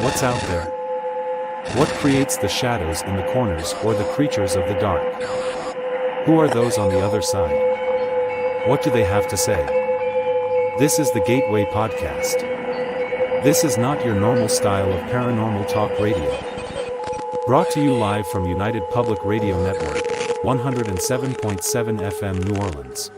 What's out there? What creates the shadows in the corners or the creatures of the dark? Who are those on the other side? What do they have to say? This is the Gateway Podcast. This is not your normal style of paranormal talk radio. Brought to you live from United Public Radio Network, 107.7 FM New Orleans.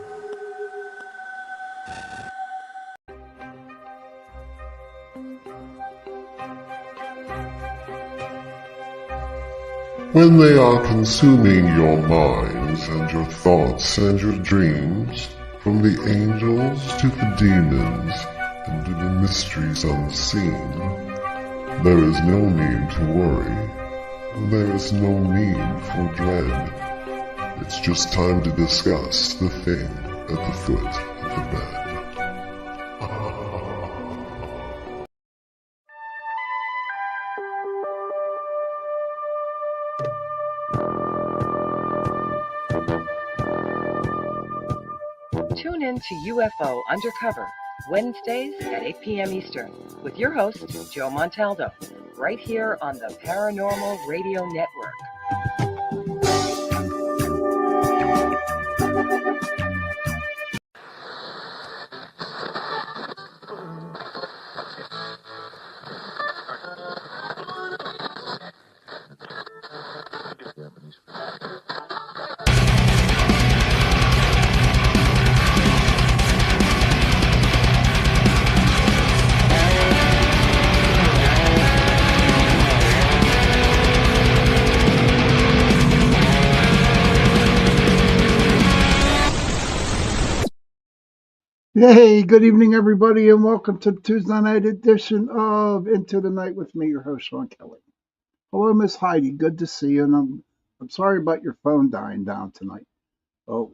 When they are consuming your minds and your thoughts and your dreams, from the angels to the demons and to the mysteries unseen, there is no need to worry. There is no need for dread. It's just time to discuss the thing at the foot of the bed. Tune in to UFO Undercover, Wednesdays at 8 p.m. Eastern, with your host, Joe Montaldo, right here on the Paranormal Radio Network. Hey, good evening, everybody, and welcome to the Tuesday night edition of Into the Night with me, your host, Sean Kelly. Hello, Miss Heidi. Good to see you, and I'm sorry about your phone dying down tonight. Oh,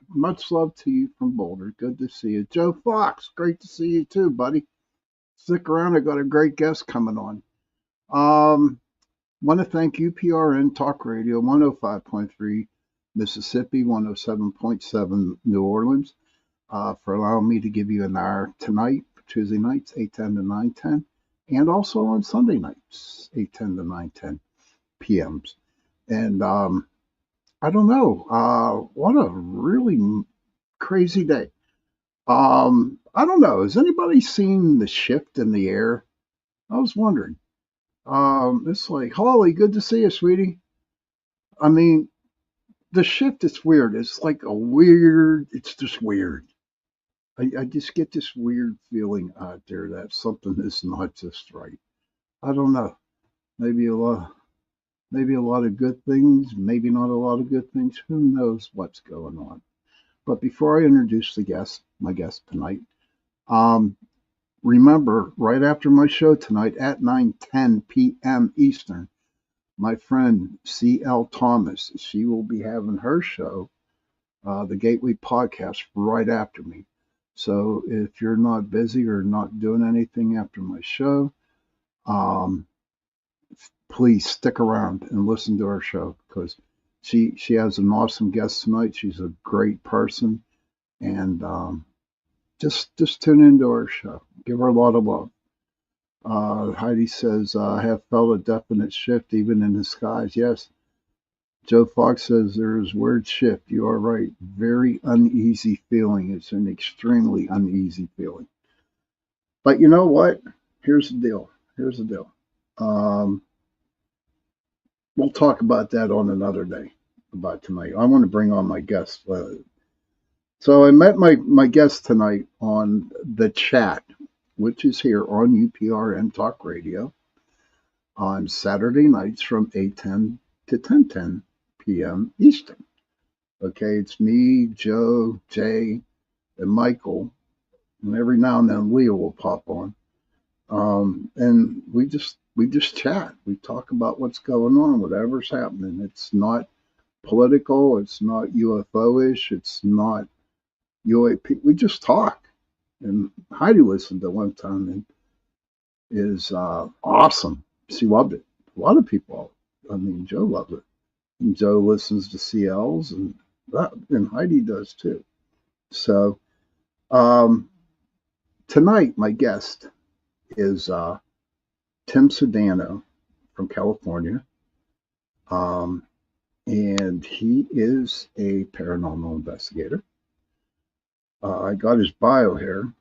much love to you from Boulder. Good to see you. Joe Fox, great to see you too, buddy. Stick around. I got a great guest coming on. Want to thank UPRN Talk Radio 105.3 Mississippi, 107.7 New Orleans. For allowing me to give you an hour tonight, Tuesday nights, 8:10 to 9:10, and also on Sunday nights, 8:10 to 9:10 p.m.s. And I don't know, what a really crazy day. I don't know, has anybody seen the shift in the air? I was wondering. It's like, Holly, good to see you, sweetie. I mean, the shift is weird. It's like it's just weird. I just get this weird feeling out there that something is not just right. I don't know. Maybe a lot of good things, maybe not a lot of good things. Who knows what's going on? But before I introduce my guest tonight, remember, right after my show tonight at 9:10 p.m. Eastern, my friend C.L. Thomas, she will be having her show, the Gateway Podcast, right after me. So if you're not busy or not doing anything after my show, please stick around and listen to our show, because she has an awesome guest tonight. She's a great person, and just tune into our show. Give her a lot of love. Heidi says, I have felt a definite shift even in the skies. Yes. Joe Fox says there's word shift. You are right. Very uneasy feeling. It's an extremely uneasy feeling. But you know what? Here's the deal. We'll talk about that on another day, about tonight. I want to bring on my guest. So I met my guest tonight on the chat, which is here on UPRN Talk Radio on Saturday nights from 8:10 to 10:10 p.m. Eastern. Okay, it's me, Joe, Jay, and Michael, and every now and then Leah will pop on, and we just chat. We talk about what's going on, whatever's happening. It's not political. It's not UFO-ish. It's not UAP. We just talk. And Heidi listened to one time and is awesome. She loved it. A lot of people. Joe loved it. And Joe listens to CLs, and Heidi does too. So tonight, my guest is Tim Sudano from California. And he is a paranormal investigator. I got his bio here.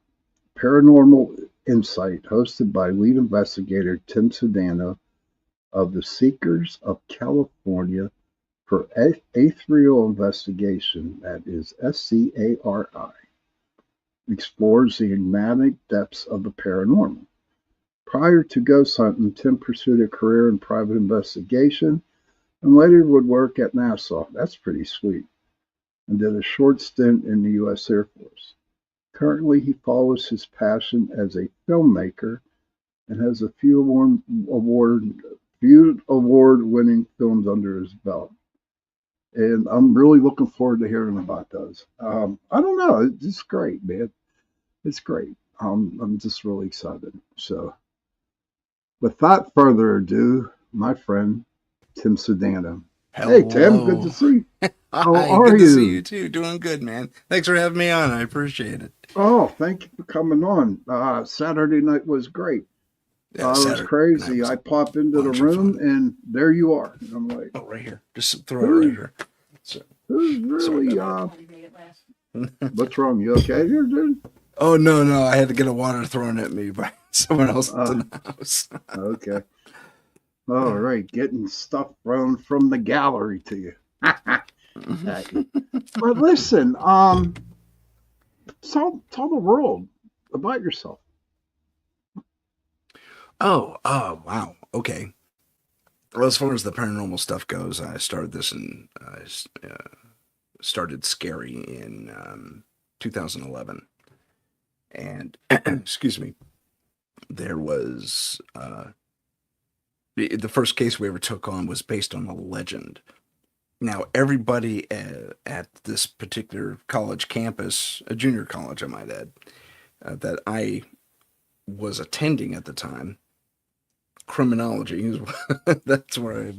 Paranormal Insight, hosted by lead investigator Tim Sudano of the Seekers of California for Aerial Investigation, that is SCARI, explores the enigmatic depths of the paranormal. Prior to ghost hunting, Tim pursued a career in private investigation and later would work at NASA. That's pretty sweet. And did a short stint in the U.S. Air Force. Currently, he follows his passion as a filmmaker and has a few award-winning films under his belt. And I'm really looking forward to hearing about those. I don't know. It's great, man. It's great. I'm just really excited. So, without further ado, my friend, Tim Sudano. Hello. Hey, Tim, good to see you. How are good you? to see you too. Doing good, man. Thanks for having me on. I appreciate it. Oh, thank you for coming on. Saturday night was great. Yeah, it was crazy. I pop into the room and there you are. And I'm like, oh, right here. Just throw it right here. So, who's really? What's wrong? You okay here, dude? Oh no! I had to get a water thrown at me by someone else in the house. Okay. All right, getting stuff thrown from the gallery to you. But listen, tell the world about yourself. Oh, wow. Okay. Well, as far as the paranormal stuff goes, I started this started Scary in 2011, and excuse me, there was the first case we ever took on was based on a legend. Now, everybody at this particular college campus, a junior college, I might add, that I was attending at the time, criminology. That's where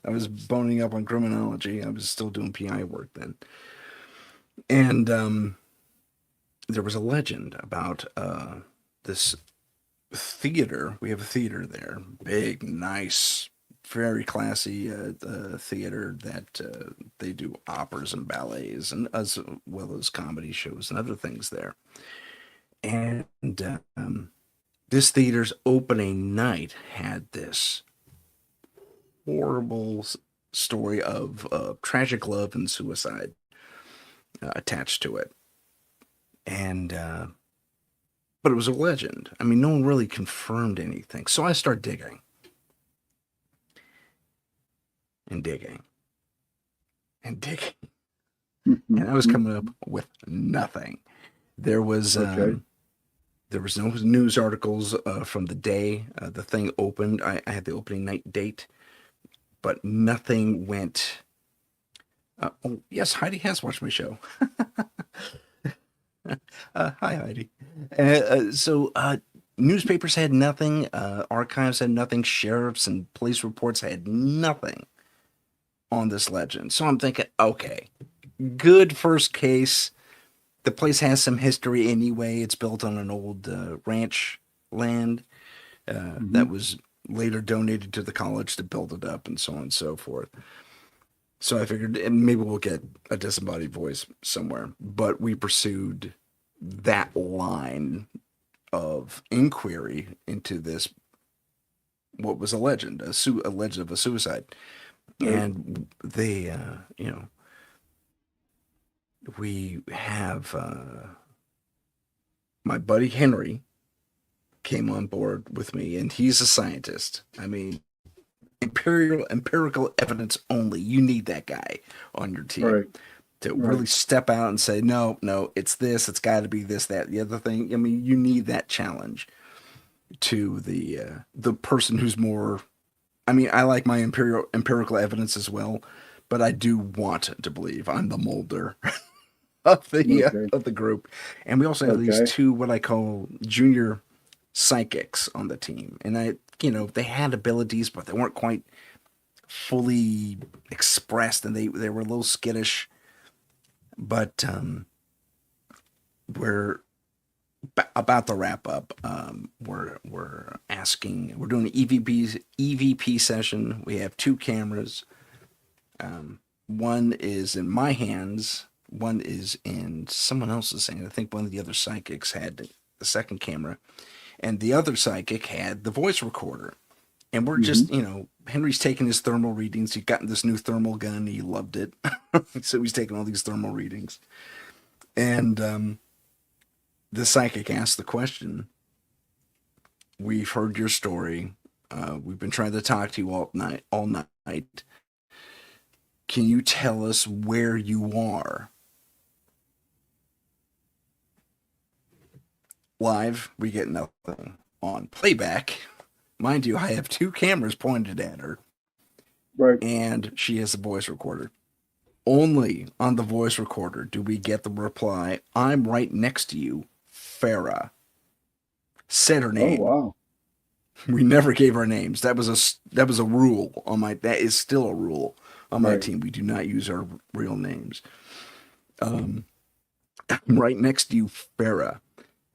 I was boning up on criminology. I was still doing PI work then. And there was a legend about this theater. We have a theater there, big, nice, very classy theater that they do operas and ballets and as well as comedy shows and other things there. And this theater's opening night had this horrible story of tragic love and suicide attached to it. And but it was a legend. I mean, no one really confirmed anything. So I started digging. And digging. And digging. And I was coming up with nothing. There was no news articles from the day the thing opened. I had the opening night date, but nothing went. Oh, yes, Heidi has watched my show. Hi, Heidi. So newspapers had nothing. Archives had nothing. Sheriffs and police reports had nothing on this legend. So I'm thinking, okay, good first case. The place has some history anyway. It's built on an old ranch land that was later donated to the college to build it up and so on and so forth. So I figured maybe we'll get a disembodied voice somewhere. But we pursued that line of inquiry into this, what was a legend, a legend of a suicide. And they, we have my buddy Henry came on board with me, and he's a scientist. I mean, empirical evidence only. You need that guy on your team to really step out and say, no, it's this, it's got to be this, that, the other thing. I mean, you need that challenge to the person who's more. I mean, I like my empirical evidence as well, but I do want to believe I'm the Mulder of the group. And we also have these two what I call junior psychics on the team, and they had abilities, but they weren't quite fully expressed, and they were a little skittish. But about to wrap up. We're doing an EVP session. We have 2 cameras. One is in my hands. One is in someone else's hand. I think one of the other psychics had the second camera, and the other psychic had the voice recorder. And we're just, Henry's taking his thermal readings. He got this new thermal gun. He loved it. So he's taking all these thermal readings. And the psychic asked the question, "We've heard your story. We've been trying to talk to you all night. Can you tell us where you are?" Live, we get nothing. On playback, mind you, I have 2 cameras pointed at her. Right. And she has a voice recorder. Only on the voice recorder do we get the reply, "I'm right next to you, Farah." Said her name. Oh, wow. We never gave our names. That was a rule on my. That is still a rule on my team. We do not use our real names. Right next to you, Farah,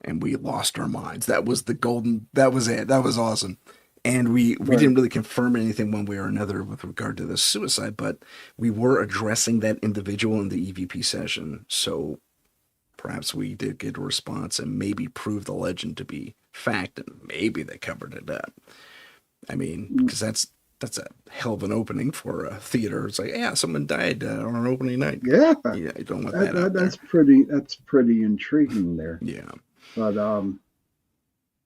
and we lost our minds. That was the golden. That was it. That was awesome. And we didn't really confirm anything one way or another with regard to the suicide, but we were addressing that individual in the EVP session. So perhaps we did get a response and maybe prove the legend to be fact, and maybe they covered it up. I mean, because that's a hell of an opening for a theater. It's like, yeah, someone died on an opening night. Yeah, you don't want that. That's pretty intriguing there. Yeah,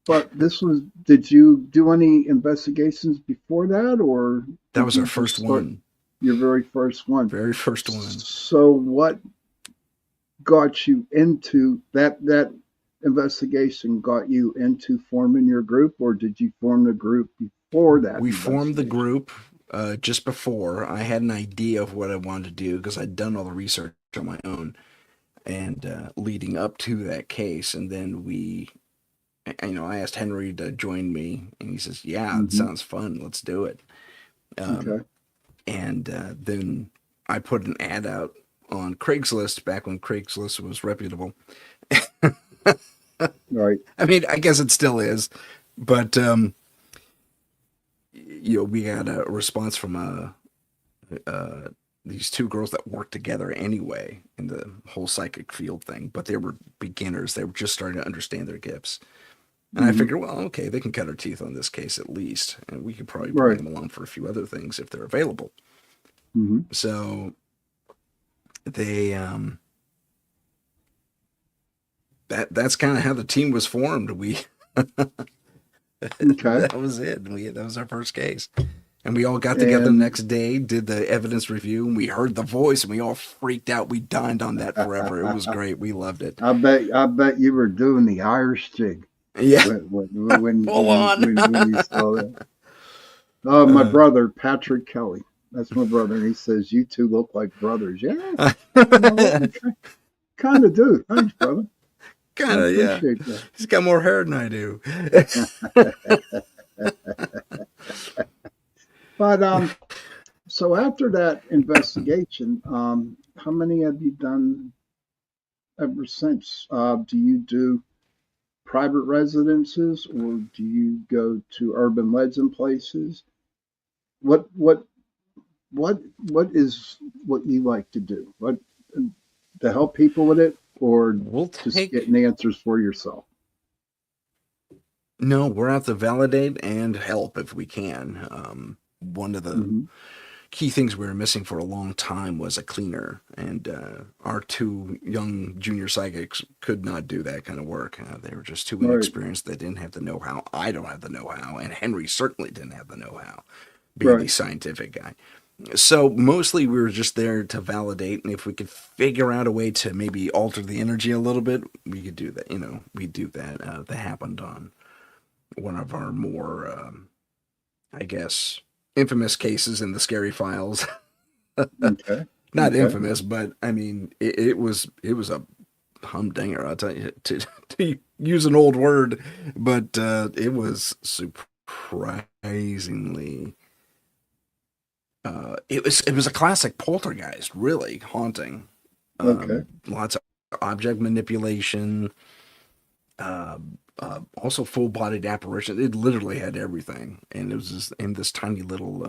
but this was. Did you do any investigations before that, or that was our first one? Your very first one. Very first one. So what got you into that investigation? Got you into forming your group, or did you form the group before that? We formed the group just before. I had an idea of what I wanted to do because I'd done all the research on my own, and leading up to that case, and then I asked Henry to join me, and he says, "Yeah, it sounds fun. Let's do it." Okay. And then I put an ad out on Craigslist back when Craigslist was reputable. Right. I mean, I guess it still is, but we had a response from these 2 girls that worked together anyway in the whole psychic field thing, but they were beginners. They were just starting to understand their gifts. And I figured, well, okay, they can cut our teeth on this case at least, and we could probably bring them along for a few other things if they're available. Mm-hmm. So they that's kind of how the team was formed. We that was it. That was our first case. And we all got together the next day, did the evidence review, and we heard the voice, and we all freaked out. We dined on that forever. It was great. We loved it. I bet you were doing the Irish jig. Yeah. When Full on. When you saw that. Oh, my brother, Patrick Kelly. That's my brother. And he says, "You 2 look like brothers." Yeah. Kind of do. Thanks, brother. Kind of, yeah. That. He's got more hair than I do. But so after that investigation, how many have you done ever since? Do you do private residences, or do you go to urban legend places? What is what you like to do? What to help people with it, or just getting answers for yourself? No, we're out to validate and help if we can. One of the key things we were missing for a long time was a cleaner, and our 2 young junior psychics could not do that kind of work. They were just too inexperienced. They didn't have the know-how. I don't have the know-how, and Henry certainly didn't have the know-how, being the scientific guy. So mostly we were just there to validate, and if we could figure out a way to maybe alter the energy a little bit, we could do that. We do that. That happened on one of our more, I guess, infamous cases in the Scary Files. Not infamous, but I mean, it was a humdinger. I'll tell you, to use an old word, but it was surprisingly. It was a classic poltergeist, really haunting. Lots of object manipulation. Also full-bodied apparition. It literally had everything, and it was just in this tiny little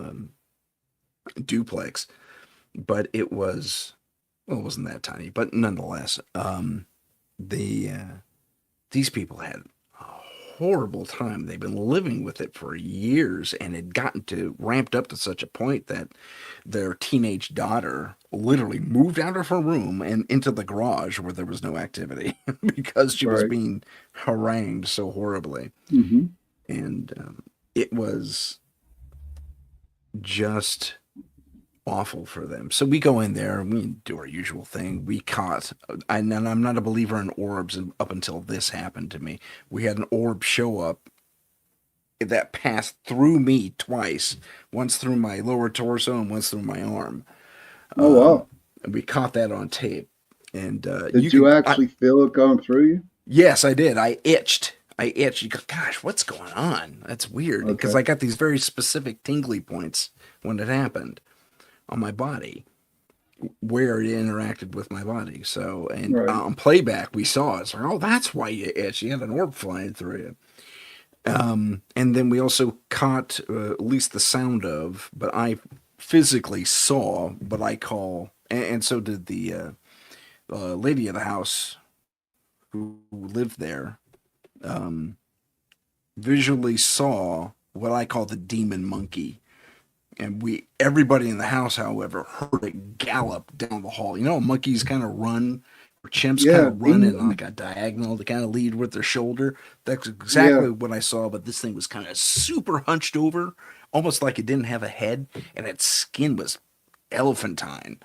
duplex. But it was, well, it wasn't that tiny, but nonetheless, the these people had a horrible time. They've been living with it for years, and had gotten to ramped up to such a point that their teenage daughter literally moved out of her room and into the garage where there was no activity because she was Right. being harangued so horribly. Mm-hmm. And it was just awful for them. So we go in there and we do our usual thing. We caught, and I'm not a believer in orbs up until this happened to me. We had an orb show up that passed through me twice, once through my lower torso and once through my arm. Oh, wow. And we caught that on tape. And Did you actually feel it going through you? Yes, I did. I itched. You go, gosh, what's going on? That's weird. Because Okay. I got these very specific tingly points when it happened on my body, where it interacted with my body. So, and Right. on playback, we saw it. It's like, oh, that's why you itch. You had an orb flying through you. And then we also caught at least the sound of, but I physically saw what I call, and so did the lady of the house who lived there, visually saw what I call the demon monkey. And everybody in the house, however, heard it gallop down the hall. You know, monkeys kind of run, or chimps kind Yeah. of run in like a diagonal to kind of lead with their shoulder. That's exactly what I saw, but this thing was kind of super hunched over, almost like it didn't have a head, and its skin was elephantine.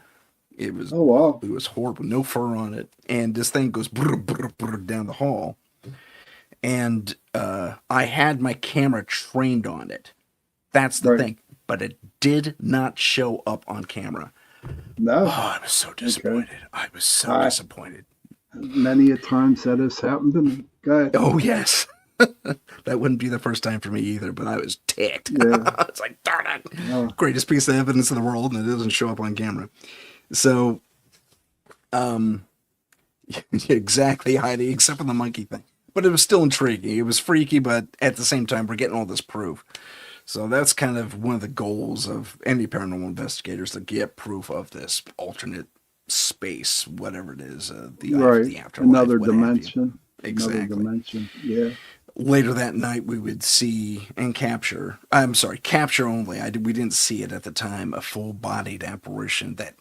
It was, Oh, wow. it was horrible, no fur on it, and this thing goes brr, brr, brr, down the hall. And I had my camera trained on it. That's the Right. thing. But it did not show up on camera. No. Oh, I was so disappointed. I was so disappointed. Many a times that has happened to me. Go ahead. Oh, yes. That wouldn't be the first time for me either, but I was ticked. Yeah. It's like, darn it. Oh. Greatest piece of evidence in the world, and it doesn't show up on camera. So, exactly, Heidi, except for the monkey thing. But it was still intriguing. It was freaky, but at the same time, we're getting all this proof. So that's kind of one of the goals of any paranormal investigators, to get proof of this alternate space, whatever it is, the afterlife, Another what have you. dimension. Exactly. Another dimension. Yeah. Later that night, we would see and capture. I'm sorry, capture only. We didn't see it at the time. A full-bodied apparition that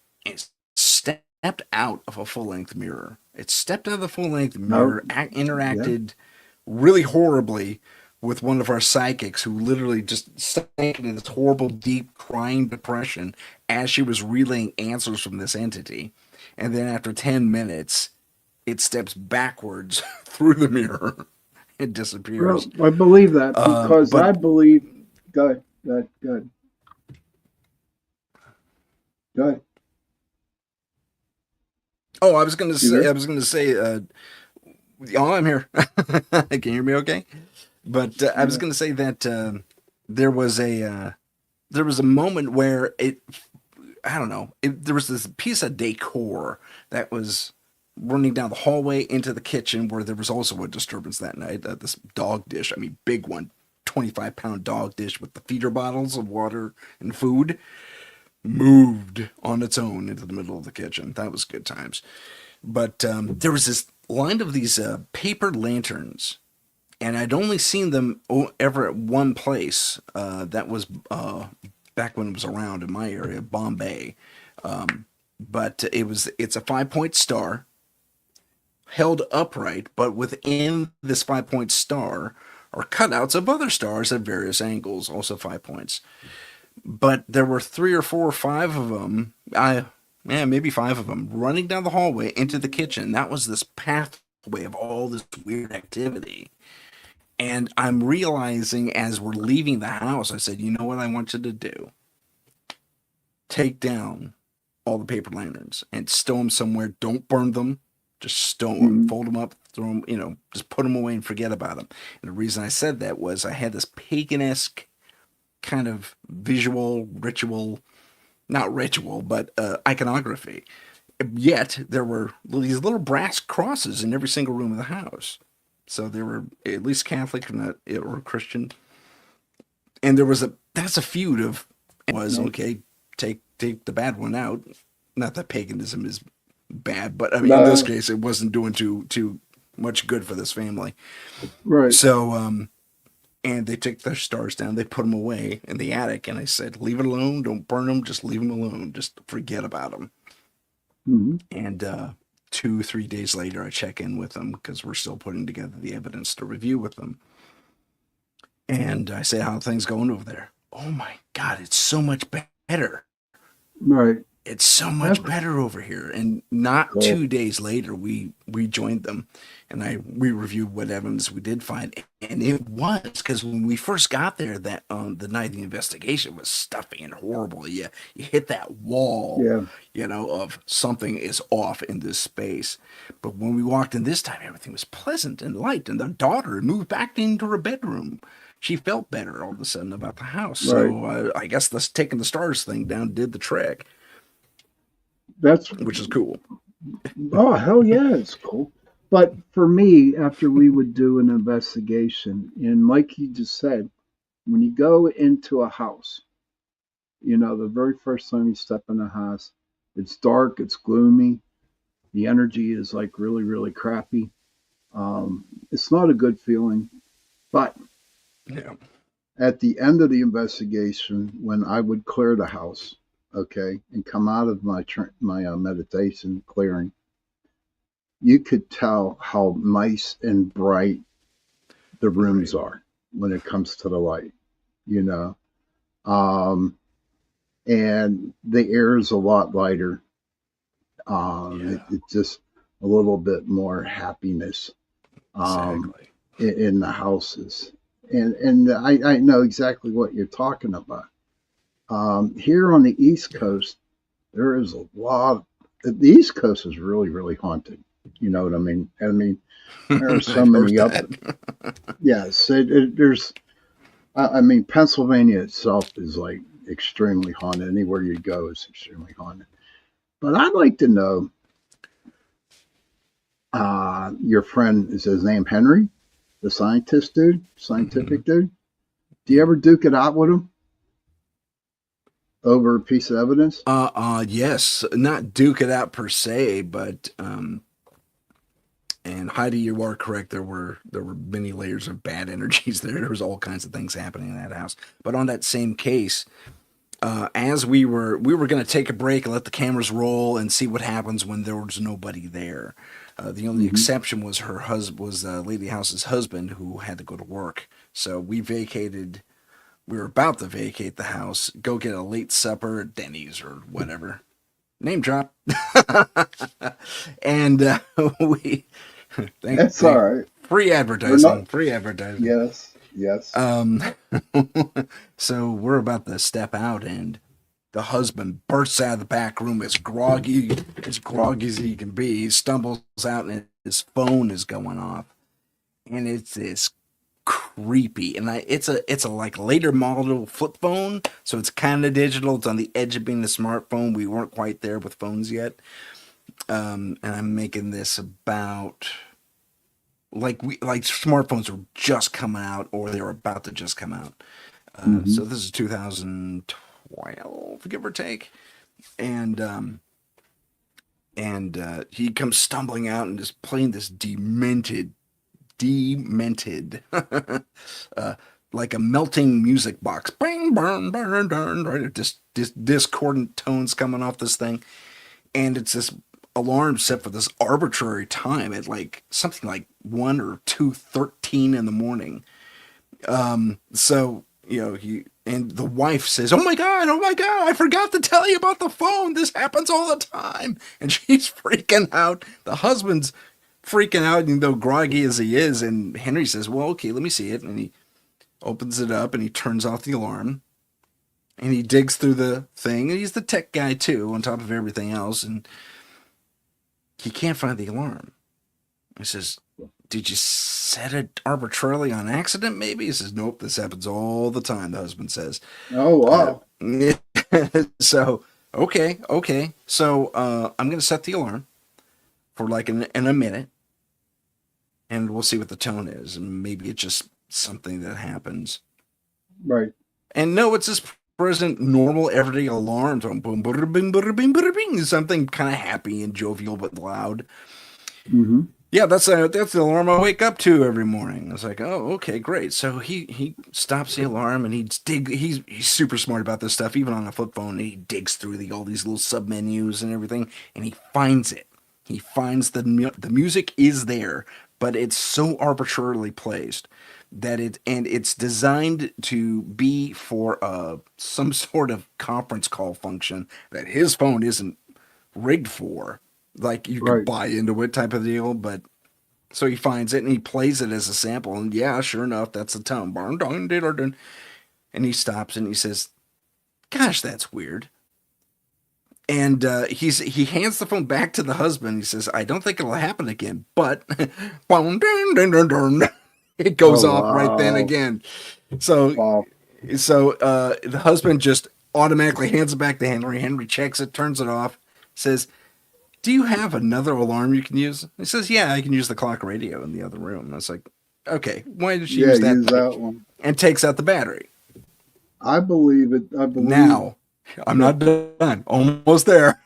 stepped out of a full-length mirror. It stepped out of the full-length mirror, interacted really horribly with one of our psychics, who literally just sank into this horrible, deep, crying depression as she was relaying answers from this entity. And then after 10 minutes, it steps backwards through the mirror. It disappears. Well, I believe that because but- I believe. Go ahead. Go ahead. Go ahead. Go ahead. Oh, I was going to say, there? oh, I'm here. Can you hear me okay? But I was going to say that there was a moment where there was this piece of decor that was running down the hallway into the kitchen, where there was also a disturbance that night. This dog dish, big one, 25-pound dog dish with the feeder bottles of water and food, moved on its own into the middle of the kitchen. That was good times. But there was this line of these paper lanterns, and I'd only seen them ever at one place. That was back when it was around in my area, Bombay. But it's a 5-point star held upright, but within this 5-point star are cutouts of other stars at various angles, also 5 points. But there were 3 or 4 or 5 of them, maybe 5 of them, running down the hallway into the kitchen. That was this pathway of all this weird activity. And I'm realizing as we're leaving the house, I said, you know what I want you to do? Take down all the paper lanterns and stow them somewhere. Don't burn them. Just stow them, fold them up, throw them, just put them away and forget about them. And the reason I said that was I had this pagan-esque kind of visual, ritual, not ritual, but iconography. Yet there were these little brass crosses in every single room of the house. So they were at least Catholic, not or Christian. And that's a feud of okay, take the bad one out. Not that paganism is bad, but I mean in this case it wasn't doing too much good for this family. Right. So and they took their stars down, they put them away in the attic, and I said, leave it alone, don't burn them, just leave them alone, just forget about them. Mm-hmm. And 2-3 days later I check in with them because we're still putting together the evidence to review with them. And I say, how are things going over there? Oh my God, it's so much better. Right. It's so much better over here. And not 2 days later, we joined them, and we reviewed what evidence we did find. And it was because when we first got there, that the night of the investigation was stuffy and horrible. You hit that wall, of something is off in this space. But when we walked in this time, everything was pleasant and light, and the daughter moved back into her bedroom. She felt better all of a sudden about the house. Right. So I guess this taking the stars thing down did the trick. Which is cool. Oh, hell yeah, it's cool. But for me, after we would do an investigation, and like you just said, when you go into a house, the very first time you step in a house, it's dark, it's gloomy, the energy is like really, really crappy. It's not a good feeling. But at the end of the investigation, when I would clear the house, and come out of my meditation clearing, you could tell how nice and bright the rooms are when it comes to the light, and the air is a lot lighter. It's just a little bit more happiness in the houses, and I know exactly what you're talking about. Here on the East Coast, there is a lot. The East Coast is really, really haunted. You know what I mean? There are so many up. Yes, there's. Pennsylvania itself is like extremely haunted. Anywhere you go is extremely haunted. But I'd like to know. Your friend, is his name Henry, the scientific dude? Do you ever duke it out with him over a piece of evidence? Yes, not duke it out per se, but and Heidi, you are correct. There were many layers of bad energies there. There was all kinds of things happening in that house. But on that same case, as we were going to take a break and let the cameras roll and see what happens when there was nobody there. The only exception was her husband, was Lady House's husband, who had to go to work. So we were about to vacate the house, go get a late supper at Denny's or whatever. Name drop. And that's all right. Free advertising. Free advertising. Yes. So we're about to step out, and the husband bursts out of the back room as groggy as he can be. He stumbles out, and his phone is going off, and it's this creepy, and it's a like later model flip phone, so it's kind of digital. It's on the edge of being a smartphone. We weren't quite there with phones yet, and I'm making this about like smartphones were just coming out, or they were about to just come out. So this is 2012, give or take, and he comes stumbling out and just playing this demented like a melting music box, bang, burn, burn, burn, right? Just discordant tones coming off this thing, and it's this alarm set for this arbitrary time at like something like 1 or 2:13 in the morning. So he and the wife says, "Oh my god, I forgot to tell you about the phone. This happens all the time," and she's freaking out. The husband's freaking out, even though groggy as he is, and Henry says, "Well, okay, let me see it," and he opens it up and he turns off the alarm, and he digs through the thing, and he's the tech guy too, on top of everything else, and he can't find the alarm. He says, "Did you set it arbitrarily on accident, maybe?" He says, "Nope, this happens all the time," the husband says. Oh, wow. So, okay. So, I'm going to set the alarm for like in a minute. and we'll see what the tone is. And maybe it's just something that happens. Right. And no, it's just present normal everyday alarms on boom, bada, bing, bada, bing, bada, bing, something kind of happy and jovial but loud. Mm-hmm. Yeah, that's the alarm I wake up to every morning. I was like, oh, okay, great. So he stops the alarm and he's super smart about this stuff, even on a flip phone. And he digs through all these little sub menus and everything, and he finds it. He finds the music is there, but it's so arbitrarily placed that it's designed to be for some sort of conference call function that his phone isn't rigged for. Like you can buy into it type of deal, but so he finds it and he plays it as a sample, and yeah, sure enough, that's the tone. And he stops and he says, "Gosh, that's weird." And he hands the phone back to the husband. He says, "I don't think it'll happen again," but it goes off right then again. So the husband just automatically hands it back to Henry. Henry checks it, turns it off, says, "Do you have another alarm you can use?" He says, "Yeah, I can use the clock radio in the other room." And I was like, "Okay, why did she use that one?" And takes out the battery. I believe it. Now, I'm not done. Almost there.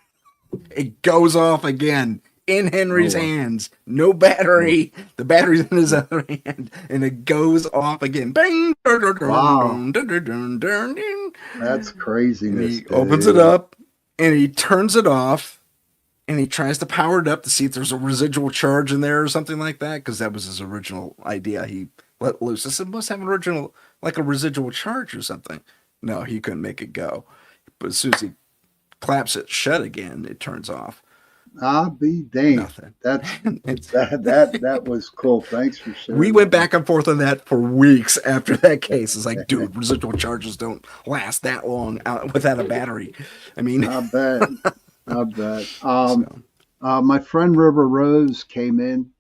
It goes off again in Henry's hands. No battery. The battery's in his other hand, and it goes off again. Bang! Wow. That's craziness. He opens it up and he turns it off. And he tries to power it up to see if there's a residual charge in there or something like that, because that was his original idea. He let loose. I said, must have a residual charge or something. No, he couldn't make it go. But as soon as he claps it shut again, it turns off. I'll be dang. Nothing. That was cool. Thanks for sharing. We went back and forth on that for weeks after that case. It's like, dude, residual charges don't last that long without a battery. I mean, I bet. My friend River Rose came in,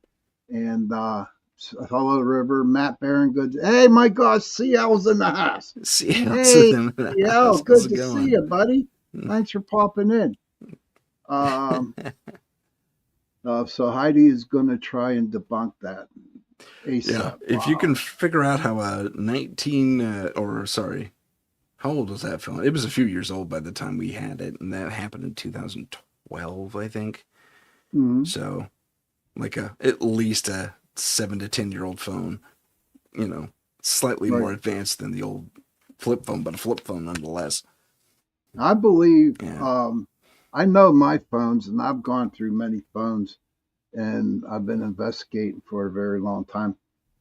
and hello, River. Matt Barron, good. Hey, my gosh, CL's in the house. Hey, CL, good to see you, buddy. Thanks for popping in. So Heidi is going to try and debunk that ASAP. Yeah, if you can figure out how how old was that film? It was a few years old by the time we had it, and that happened in 2012, I think. Mm-hmm. So, at least a 7 to 10-year-old phone, slightly more advanced than the old flip phone, but a flip phone nonetheless. I believe, I know my phones, and I've gone through many phones, and I've been investigating for a very long time,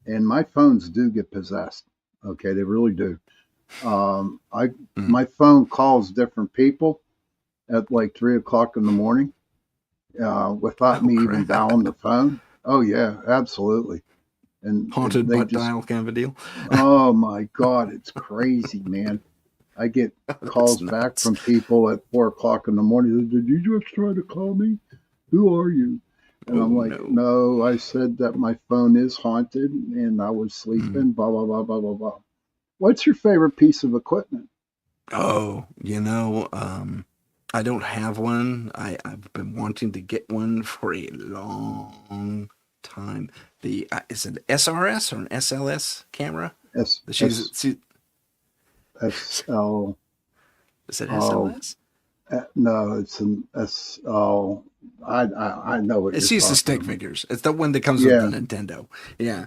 and my phones do get possessed. Okay, they really do. My phone calls different people at like 3 o'clock in the morning, without me even dialing the phone. Oh yeah, absolutely. And haunted butt dial kind of a deal. Oh my God, it's crazy, man. I get calls back from people at 4 o'clock in the morning. Did you just try to call me? Who are you? And I'm like, no, I said that my phone is haunted and I was sleeping, blah, blah, blah, blah, blah, blah. What's your favorite piece of equipment? Oh, I don't have one. I've been wanting to get one for a long time. Is it an SRS or an SLS camera? SL. Is it SLS? No, it's an SL. I know what it's used to stick figures. It's the one that comes with the Nintendo. Yeah.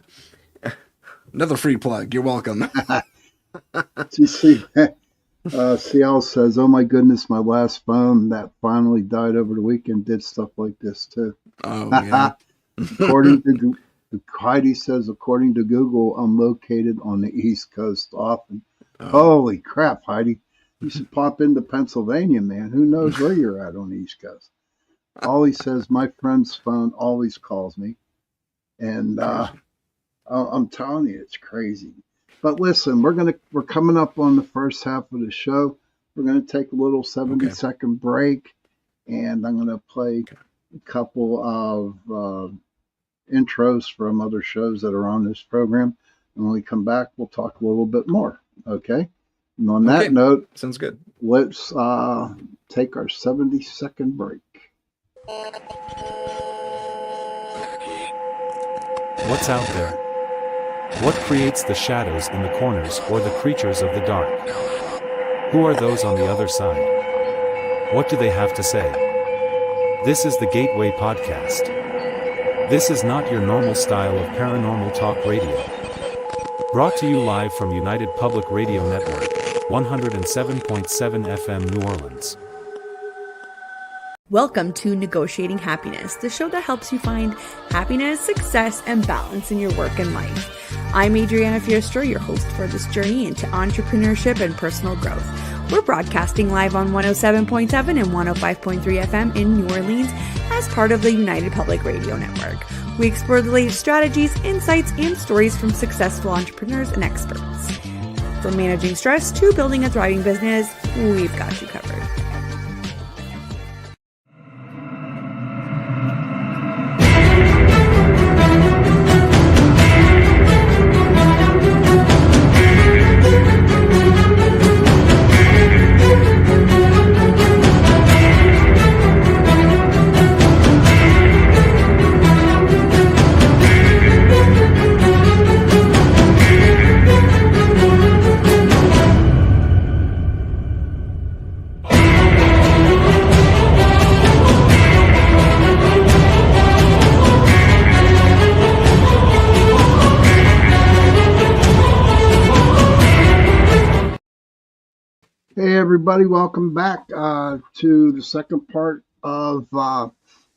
Another free plug. You're welcome. You see, CL says, "Oh my goodness, my last phone that finally died over the weekend did stuff like this too." Oh yeah. Heidi says, according to Google, I'm located on the East Coast often. Holy crap, Heidi! You should pop into Pennsylvania, man. Who knows where you're at on the East Coast? Ollie says my friend's phone always calls me, and I'm telling you, it's crazy. But listen, we're coming up on the first half of the show. We're gonna take a little 70-second break, and I'm gonna play a couple of intros from other shows that are on this program. And when we come back, we'll talk a little bit more. Okay. And on that note, sounds good. Let's take our 70-second break. What's out there? What creates the shadows in the corners or the creatures of the dark? Who are those on the other side? What do they have to say? This is the Gateway Podcast. This is not your normal style of paranormal talk radio. Brought to you live from United Public Radio Network, 107.7 FM New Orleans. Welcome to Negotiating Happiness, the show that helps you find happiness, success, and balance in your work and life. I'm Adriana Fiestra, your host for this journey into entrepreneurship and personal growth. We're broadcasting live on 107.7 and 105.3 FM in New Orleans as part of the United Public Radio Network. We explore the latest strategies, insights, and stories from successful entrepreneurs and experts. From managing stress to building a thriving business, we've got you covered. Hey everybody, welcome back to the second part of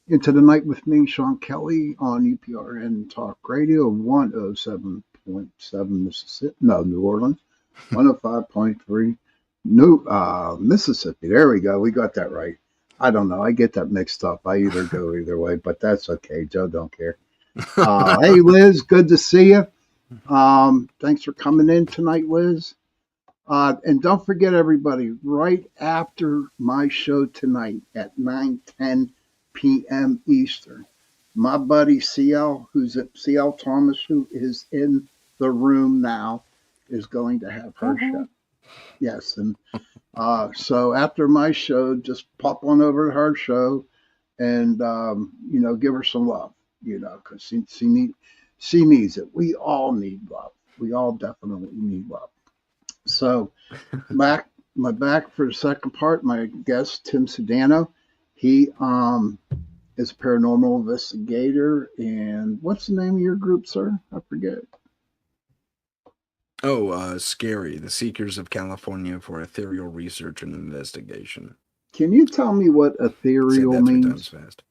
Into the Night with me, Sean Kelly, on UPRN Talk Radio, 107.7 New Orleans, 105.3 Mississippi. There we go, we got that right. I don't know, I get that mixed up. I either go either way, but that's okay. Joe don't care. Hey Liz, good to see you. Thanks for coming in tonight, Liz. And don't forget, everybody, right after my show tonight at 9:10 p.m. Eastern, my buddy CL, who's at CL Thomas, who is in the room now, is going to have her show. Yes, and so after my show, just pop on over to her show and, give her some love, because she needs it. We all need love. We all definitely need love. So back for the second part, my guest, Tim Sudano. He is a paranormal investigator. And what's the name of your group, sir? I forget. Scary, the Seekers of California for Ethereal Research and Investigation. Can you tell me what ethereal Say that 3 means? times fast.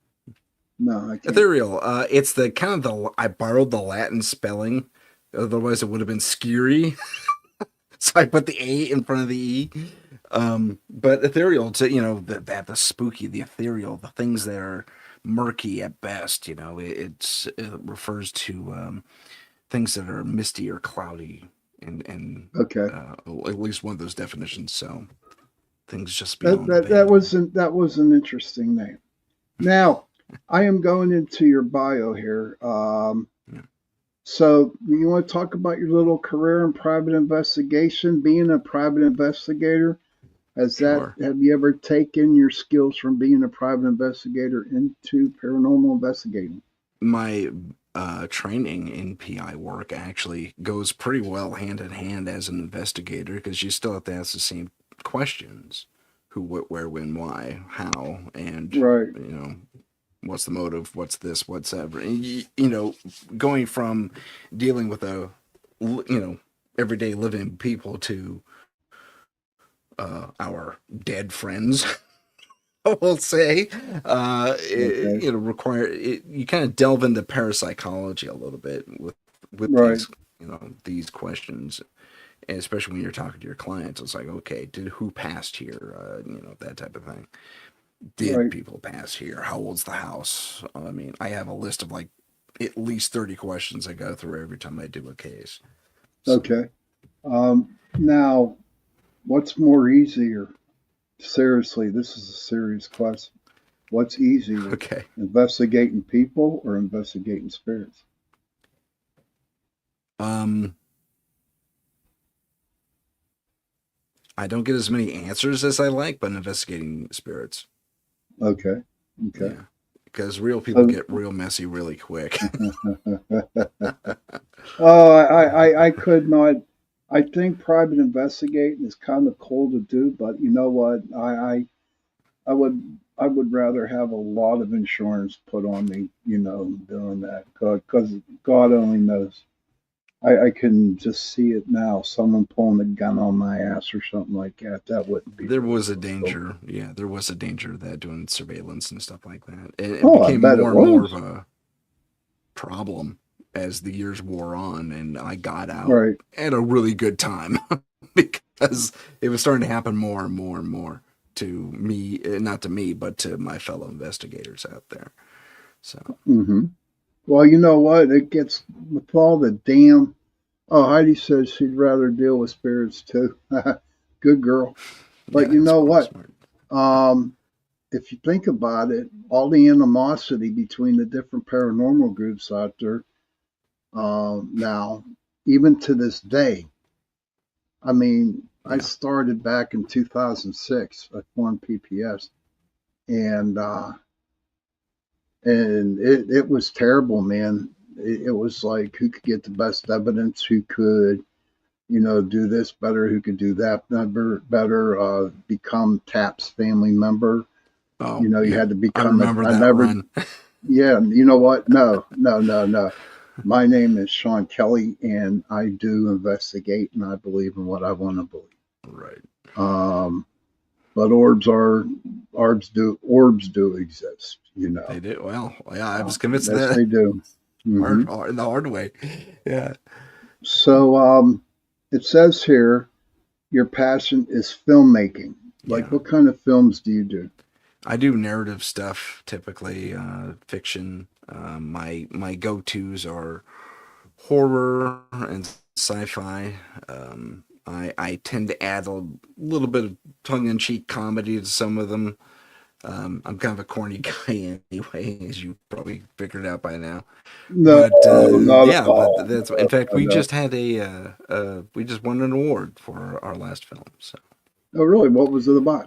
No, I can't. Ethereal, it's the kind of I borrowed the Latin spelling, otherwise it would have been scary. So I put the A in front of the E. But ethereal, the spooky, the ethereal, the things that are murky at best, it refers to things that are misty or cloudy, and Okay. At least one of those definitions. So things just beyond That was an interesting name. Now I am going into your bio here. So you want to talk about your little career in private investigation, being a private investigator? Sure. Have you ever taken your skills from being a private investigator into paranormal investigating? My training in PI work actually goes pretty well hand in hand as an investigator, because you still have to ask the same questions: who, what, where, when, why, how, and right. What's the motive? What's this? What's ever? And, going from dealing with everyday living people to our dead friends, we'll say, Okay. you kind of delve into parapsychology a little bit with Right. these questions, and especially when you're talking to your clients, it's like, okay, who passed here? That type of thing. Did Right. people pass here? How old's the house? I mean, I have a list of like at least 30 questions I go through every time I do a case. So, Okay. Now, what's more easier? Seriously, this is a serious question. What's easier? okay. Investigating people or investigating spirits? I don't get as many answers as I like, but investigating spirits. Okay. Yeah. because real people get real messy really quick. Oh, I could not. I think private investigating is kind of cool to do, but you know what? I would rather have a lot of insurance put on me, doing that, because God only knows. I can just see it now. Someone pulling a gun on my ass or something like that. That wouldn't be. There was a cool. danger. Yeah, there was a danger of that doing surveillance and stuff like that. It Oh, I became bet more it and more was. of a problem as the years wore on, and I got out Right. at a really good time because it was starting to happen more and more and more to me, not to me, but to my fellow investigators out there. So, hmm Well, you know what? It gets with all the damn. Oh, Heidi says she'd rather deal with spirits too. Good girl. yeah, But you it's know pretty what? smart. If you think about it, all the animosity between the different paranormal groups out there now, even to this day. I mean, I Yeah. started back in 2006. I formed PPS, and it was terrible, man. It was like who could get the best evidence, who could do this better, who could do that better, become TAP's family member. Oh, You yeah. had to I become remember I that never, run. yeah, you know what? No, no, no, no. My name is Sean Kelly, and I do investigate, and I believe in what I want to believe. Right. But orbs do exist, They did. Well, yeah, I was convinced of Yes, that they do. hmm the hard way. Yeah. So it says here your passion is filmmaking. Like, Yeah. what kind of films do you do? I do narrative stuff typically, fiction. My go-tos are horror and sci-fi. I tend to add a little bit of tongue-in-cheek comedy to some of them. I'm kind of a corny guy anyway, as you probably figured out by now. No, But not at yeah, but all. that's in fact we No. just had we just won an award for our last film. So Oh, really? What was it about?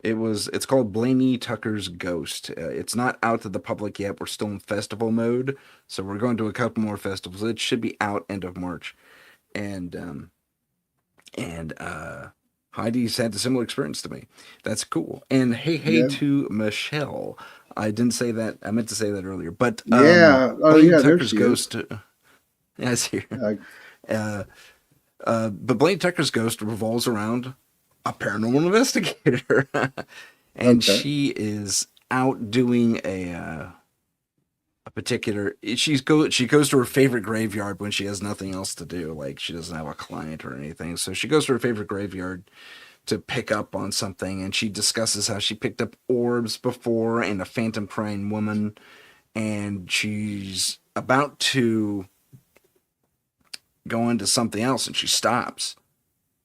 it's called Blaney Tucker's Ghost. It's not out to the public yet. We're still in festival mode, so we're going to a couple more festivals. It should be out end of March, and Heidi's had a similar experience to me. That's cool. And hey Yeah. to Michelle. I didn't say that. I meant to say that earlier. But Yeah. Oh, Blaney yeah. There Tucker's she is. Ghost. Yeah, it's here. Uh, Uh, but Blaney Tucker's Ghost revolves around a paranormal investigator, and okay. she is out doing a particular. She goes to her favorite graveyard when she has nothing else to do, like she doesn't have a client or anything. So she goes to her favorite graveyard to pick up on something, and she discusses how she picked up orbs before and a phantom praying woman, and she's about to go into something else, and she stops,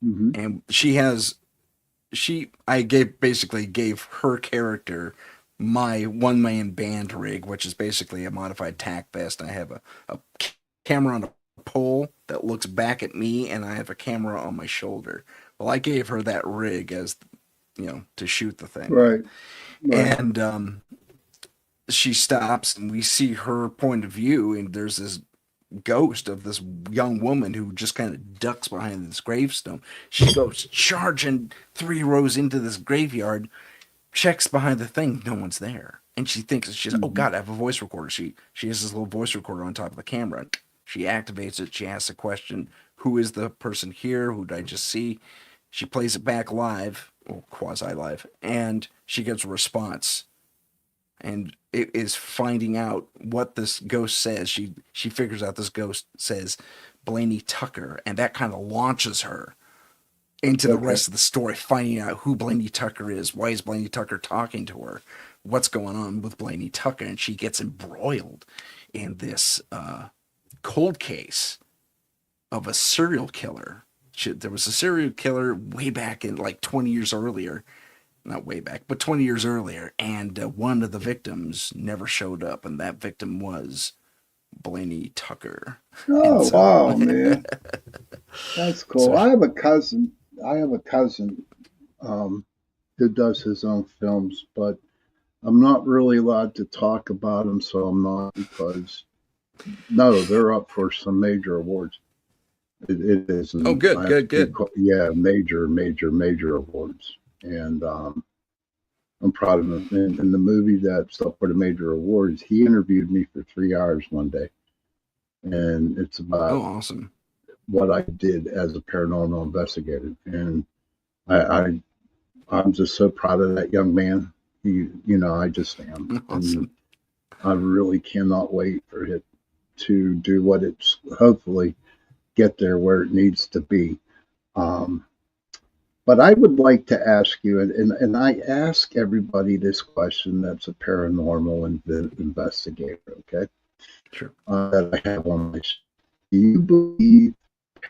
hmm and basically gave her character my one-man band rig, which is basically a modified tack vest. I have a camera on a pole that looks back at me, and I have a camera on my shoulder. Well, I gave her that rig as, to shoot the thing. Right. Right. And she stops, and we see her point of view, and there's this ghost of this young woman who just kind of ducks behind this gravestone. She goes charging 3 rows into this graveyard, checks behind the thing, no one's there, and she thinks she's oh god, I have a voice recorder. She has this little voice recorder on top of the camera. She activates it. She asks a question: who is the person here? Who did I just see? She plays it back live, or quasi live, and she gets a response. And it is finding out what this ghost says. She figures out this ghost says Blaney Tucker, and that kind of launches her into the rest of the story, finding out who Blaney Tucker is. Why is Blaney Tucker talking to her? What's going on with Blaney Tucker? And she gets embroiled in this cold case of a serial killer. There was a serial killer way back in like 20 years earlier. Not way back, but 20 years earlier, and one of the victims never showed up, and that victim was Blaney Tucker. Oh, wow, man. That's cool. So- I have a cousin. Who does his own films, but I'm not really allowed to talk about them, so I'm not, because no, they're up for some major awards. It is, Oh, and good, I have to good, be, good. yeah, major awards. And I'm proud of him. In the movie that's up for the major awards, he interviewed me for 3 hours one day, and it's Oh, about awesome. what I did as a paranormal investigator. And I, I I'm just so proud of that young man. I just am, and Awesome. I really cannot wait for it to do what it's hopefully get there where it needs to be. Um, but I would like to ask you, and I ask everybody this question that's a paranormal investigator, okay, Sure. that I have on my show. Do you believe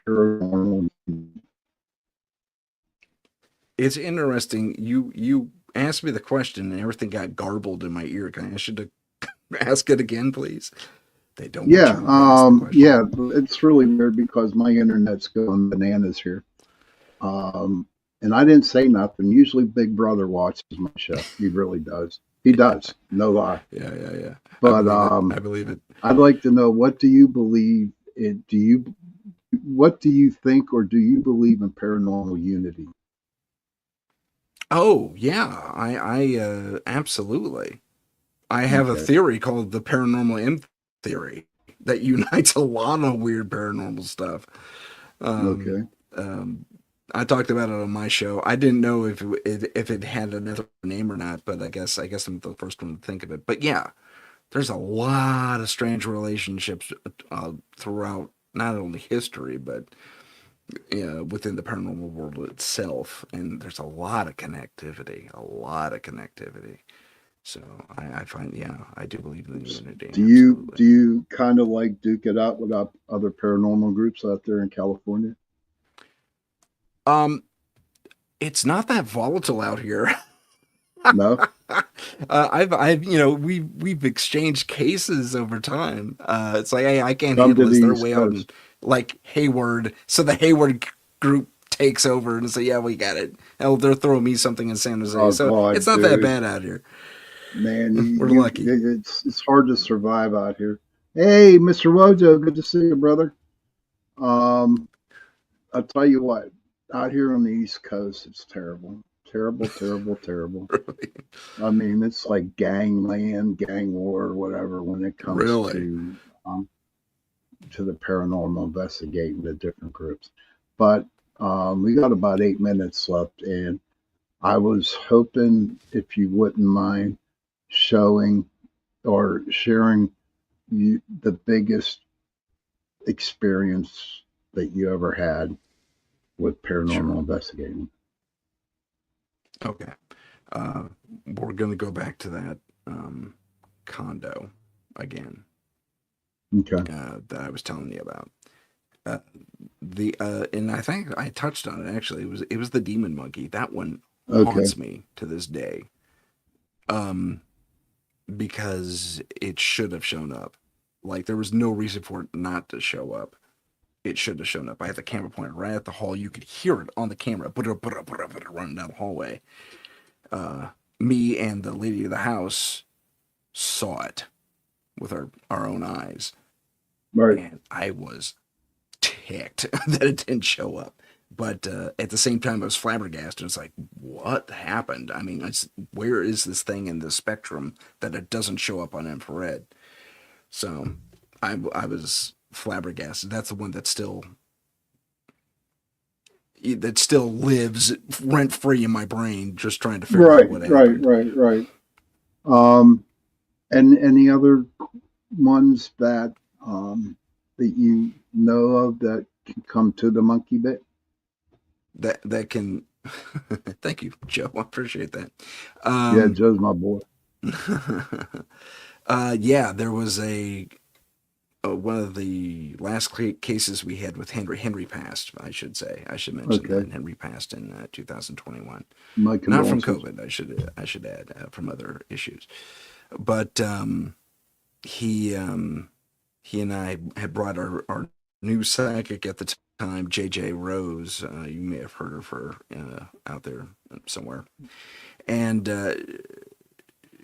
paranormal? It's interesting. You asked me the question and everything got garbled in my ear. Can I ask you to ask it again, please? They don't want Yeah, you to ask the question. yeah, it's really weird because my internet's going bananas here. Um, and I didn't say nothing. Usually, Big Brother watches my show. He really does. He does. No lie. Yeah, yeah, yeah. I But believe it. I believe it. I'd like to know, what do you believe? What do you think, or do you believe in paranormal unity? Oh, yeah. I absolutely. I have a Okay. theory called the paranormal M theory that unites a lot of weird paranormal stuff. Um, Okay. um, I talked about it on my show. I didn't know if it had another name or not, but I guess I'm the first one to think of it. But yeah, there's a lot of strange relationships throughout not only history but within the paranormal world itself, and there's a lot of connectivity, a lot of connectivity. So I find, yeah, I do believe in the unity, Do absolutely. you kind of like duke it out with other paranormal groups out there in California? Um, it's not that volatile out here. No. We've exchanged cases over time. It's like, hey, I can't Come handle to this. the They're East way out in Coast. like Hayward, so the Hayward group takes over and say, yeah, we got it. Hell, they're throwing me something in San Jose, Oh so it's God, not that dude. bad out here. Man, We're lucky. it's hard to survive out here. Hey, Mr. Wojo, good to see you, brother. Um, I'll tell you what, out here on the East Coast, it's terrible, terrible, terrible, terrible. I mean, it's like gangland, gang war, whatever, when it comes Really? to the paranormal investigating the different groups. But we got about 8 minutes left, and I was hoping if you wouldn't mind showing or sharing the biggest experience that you ever had with paranormal Sure. investigating. Okay. Uh, we're gonna go back to that um, condo again Okay. that I was telling you about. Uh, and I think I touched on it actually. It was the demon monkey. That one Okay. haunts me to this day. Um, because it should have shown up. Like there was no reason for it not to show up. It should have shown up. I had the camera pointed right at the hall. You could hear it on the camera, running down the hallway. Uh, Me and the lady of the house saw it with our own eyes, Right. and I was ticked that it didn't show up. But at the same time, I was flabbergasted. It's like, what happened? I mean, where is this thing in the spectrum that it doesn't show up on infrared? So I was flabbergasted. That's the one that still lives rent free in my brain, just trying to figure out Right. what Right. happened. Right. Right. Um, and any other ones that you know of that can come to the monkey bit? That can. Thank you, Joe. I appreciate that. Yeah, Um, Joe's my boy. yeah, there was a one of the last cases we had with Henry. Henry passed, I should say. I should mention Okay. that Henry passed in 2021. My Not from condolences. COVID. I should add from other issues. But he and I had brought our new psychic at the time, JJ Rose. You may have heard of her out there somewhere. And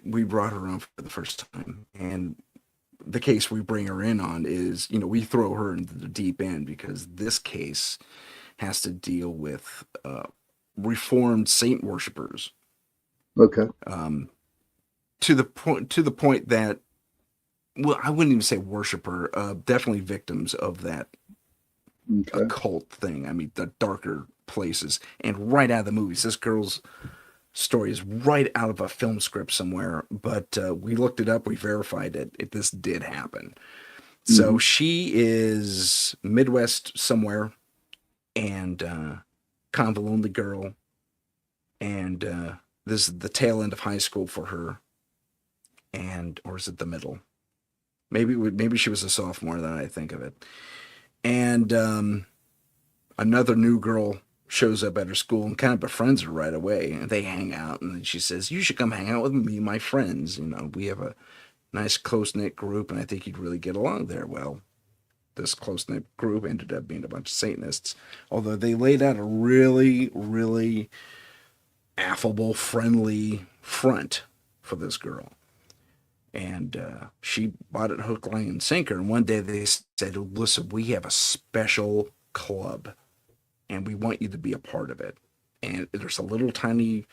we brought her on for the first time, and the case we bring her in on is, we throw her into the deep end because this case has to deal with reformed saint worshipers. Okay. To the point that, well, I wouldn't even say worshiper, definitely victims of that occult thing. I mean, the darker places, and right out of the movies. This girl's story is right out of a film script somewhere, but we looked it up, we verified it. This did happen. So she is Midwest somewhere, and kind of a lonely girl, and this is the tail end of high school for her, or is it the middle? Maybe she was a sophomore, then I think of it. And another new girl shows up at her school and kind of befriends her right away, and they hang out, and then she says, "You should come hang out with me and my friends. We have a nice close-knit group, and I think you'd really get along there." Well, this close-knit group ended up being a bunch of Satanists, although they laid out a really, really affable, friendly front for this girl. And she bought it hook, line, and sinker. And one day they said, "Listen, we have a special club, and we want you to be a part of it. And there's a little tiny,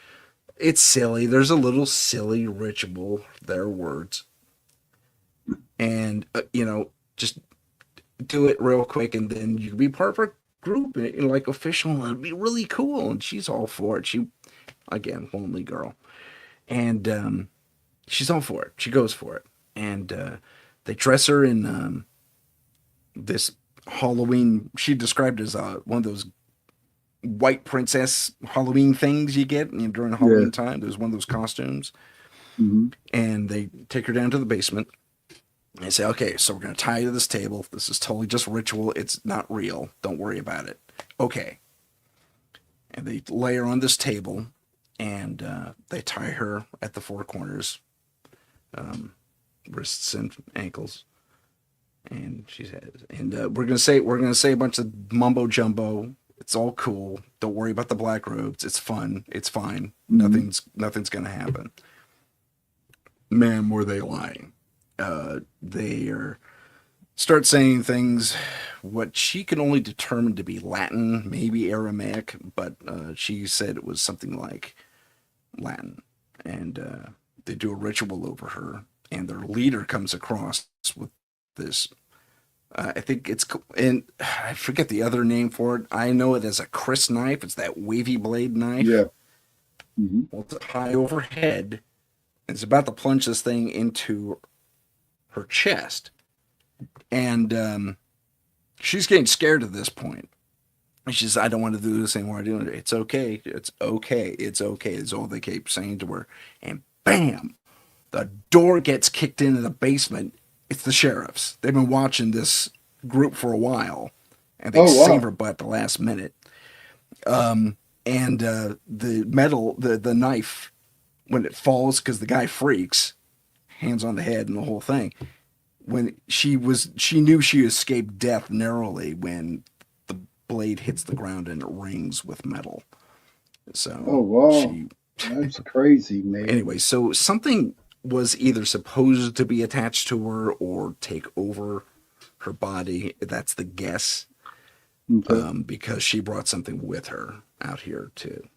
it's silly, there's a little silly ritual," their words. "And, just do it real quick, and then you can be part of our group, and like official, and it'd be really cool." And she's all for it. She, again, lonely girl. And she's all for it. She goes for it. And they dress her in this Halloween, she described it as one of those white princess Halloween things you get during Halloween time. There's one of those costumes. And they take her down to the basement. And they say, "Okay, so we're going to tie you to this table. This is totally just ritual. It's not real. Don't worry about it." Okay. And they lay her on this table, and they tie her at the four corners, wrists and ankles. And she says, and we're gonna say a bunch of mumbo jumbo. It's all cool. Don't worry about the black robes. It's fun. It's fine. Nothing's gonna happen. Man, were they lying? They start saying things what she can only determine to be Latin, maybe Aramaic, but she said it was something like Latin. And they do a ritual over her, and their leader comes across with this, I think it's, and I forget the other name for it. I know it as a Chris knife. It's that wavy blade knife. Yeah. Well, it's high overhead. It's about to plunge this thing into her chest. And she's getting scared at this point. And she says, "I don't want to do this anymore. It's okay. It's okay. It's okay." Is all they keep saying to her. And bam! The door gets kicked into the basement. It's the sheriffs. They've been watching this group for a while, and they save her butt at the last minute. And the metal, the knife, when it falls, because the guy freaks, hands on the head and the whole thing. When she knew she escaped death narrowly when the blade hits the ground and it rings with metal. So, that's crazy, man. Anyway, so something was either supposed to be attached to her or take over her body. That's the guess. Okay. Because she brought something with her out here to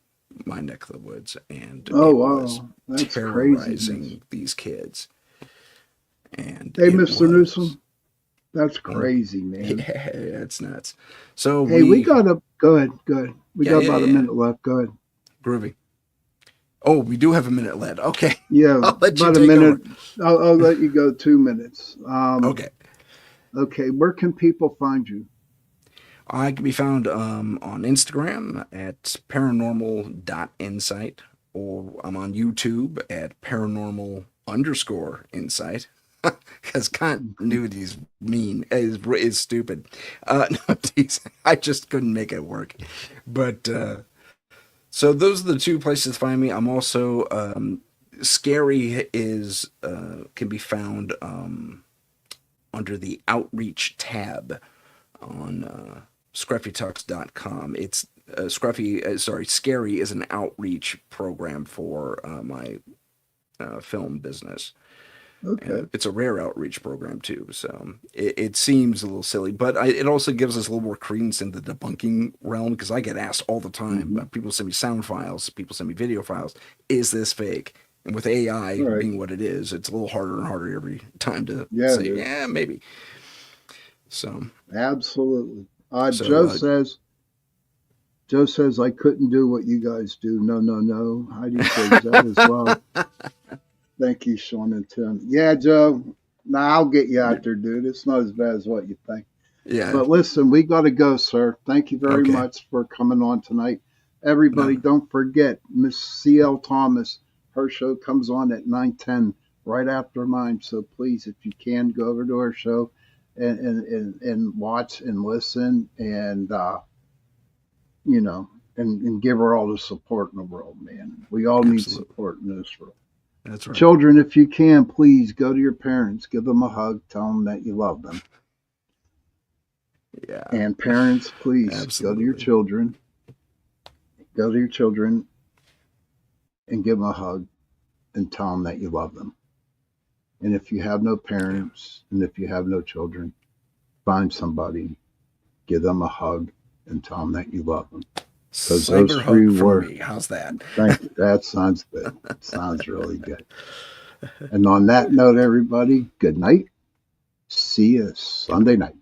my neck of the woods, and was that's terrorizing crazy. These kids. And hey, Mr. Newsom, that's crazy, man. Yeah, it's nuts. So hey, we got a go ahead. We got about a minute left. Go ahead. Groovy. Oh, we do have a minute left. Okay. Yeah, I'll let you about take a minute. Over. I'll let you go 2 minutes. Okay. Okay. Where can people find you? I can be found on Instagram at paranormal.insight, or I'm on YouTube at paranormal_insight. Because continuity is stupid. No, I just couldn't make it work. But so those are the two places to find me. I'm also Scary is can be found under the Outreach tab on scruffytalks.com. It's Scary is an outreach program for my film business. Okay. And it's a rare outreach program too, so it seems a little silly, but it also gives us a little more credence in the debunking realm, because I get asked all the time. People send me sound files, people send me video files. Is this fake? And with AI being what it is, it's a little harder and harder every time to say, yeah, maybe. So absolutely. Joe says I couldn't do what you guys do. No. Heidi says that as well. Thank you, Sean and Tim. Yeah, Joe. Now I'll get you out there, dude. It's not as bad as what you think. Yeah. But listen, we got to go, sir. Thank you very much for coming on tonight. Everybody, don't forget, Miss C.L. Thomas, her show comes on at 9:10, right after mine. So please, if you can, go over to her show and watch and listen and, and give her all the support in the world, man. We all need support in this world. That's right. Children, if you can, please go to your parents, give them a hug, tell them that you love them. Yeah. And parents, please go to your children. Go to your children and give them a hug and tell them that you love them. And if you have no parents and if you have no children, find somebody, give them a hug and tell them that you love them. Because those three words. How's that? Thank you. That sounds good. Sounds really good. And on that note, everybody, good night. See you Sunday night.